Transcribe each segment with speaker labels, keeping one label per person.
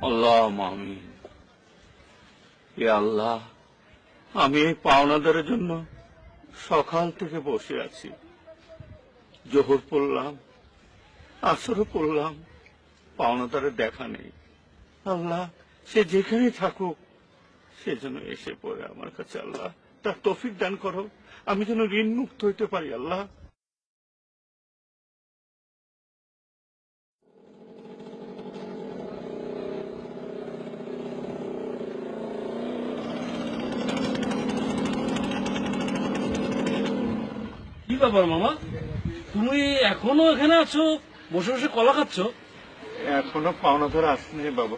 Speaker 1: আল্লাহ আমিন। হে আল্লাহ, আমি এই পাওনাদারের জন্য সকাল থেকে বসে আছি। জোহর পড়লাম, আসরও পড়লাম, পাওনাদারের দেখা নেই। আল্লাহ, সে যেখানে থাকুক সে যেন এসে পড়ে আমার কাছে। আল্লাহ, তার তৌফিক দান করো, আমি যেন ঋণ মুক্ত হইতে পারি। আল্লাহ,
Speaker 2: কি ব্যাপার মামা, তুমি এখনো এখানে আছো, বসে বসে কলা খাচ্ছ?
Speaker 1: এখনো পাওনাদার আসেনি বাবা।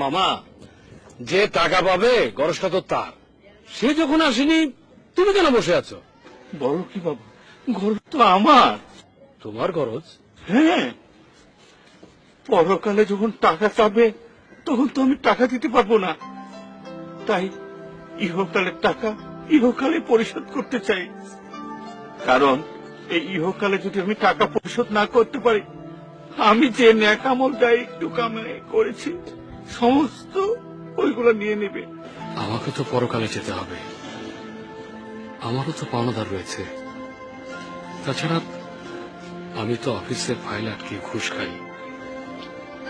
Speaker 2: মামা, যে টাকা পাবে গরজটা তো তার, সে যখন আসেনি তুমি কেন বসে আছো?
Speaker 1: বলো কি বাবা, ঘর তো আমার।
Speaker 2: তোমার গরজ?
Speaker 1: হ্যাঁ, পরকালে যখন টাকা চাবে তখন তো আমি টাকা দিতে পারবো না, তাই ইহকালের টাকা ইহকালে পরিশোধ করতে চাই। কারণ এই ইহকালে যদি আমি টাকা পরিশোধ না করতে পারি, আমি যে ন্যাক আমলটা একটু কামাই করেছি সমস্ত ওইগুলো নিয়ে নেবে।
Speaker 2: আমাকে তো পরকালে যেতে হবে, আমারও তো পাওনাদার রয়েছে। তাছাড়া আমি তো অফিসের ফাইল আটকে ঘুষ খাই,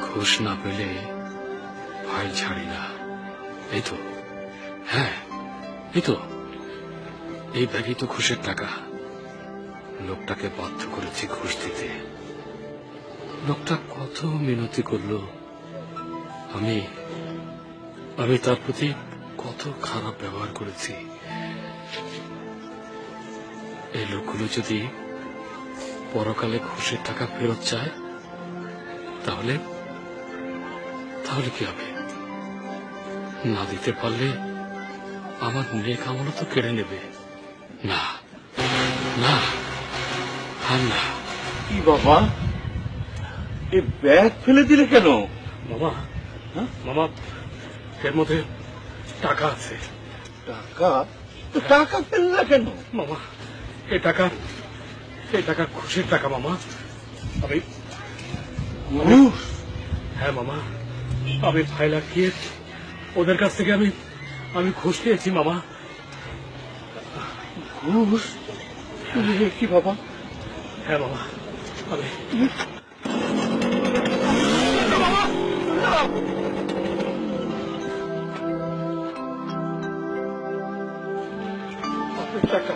Speaker 2: ঘুষ না পেলে ফাইল ছাড়ি না। এই তো, হ্যাঁ এই তো, এই ব্যাগই তো ঘুষের টাকা। লোকটাকে বাধ্য করেছি ঘুষ দিতে। লোকটা কত মিনতি করলো, আমি আমি তার প্রতি কত খারাপ ব্যবহার করেছি। এই লোকগুলো যদি পরকালে ঘুষের টাকা ফেরত চায় তাহলে তাহলে কি হবে? না দিতে পারলে আমার নেক আমলও তো কেড়ে নেবে। না না আর না।
Speaker 1: কি বাবা, এই ব্যাগ ফেলে দিলে কেন?
Speaker 2: মামা, মামা, এর মধ্যে টাকা আছে।
Speaker 1: টাকা? তো টাকা ফেললে কেন?
Speaker 2: মামা, এই টাকা ঘুষের টাকা মামা। আমি
Speaker 1: ঘুষ?
Speaker 2: হ্যাঁ মামা, আমি ফাইল আটকিয়ে ওদের কাছ থেকে আমি ঘুষ পেয়েছি মামা।
Speaker 1: ঘুষ? কি বাবা?
Speaker 2: হ্যাঁ মামা, আমি
Speaker 1: টাকা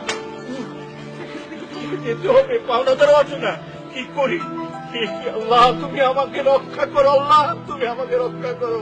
Speaker 1: যেতে হবে, পাওনাদারও আছে না, কি করি? আল্লাহ, তুমি আমাকে রক্ষা করো, আল্লাহ তুমি আমাকে রক্ষা করো।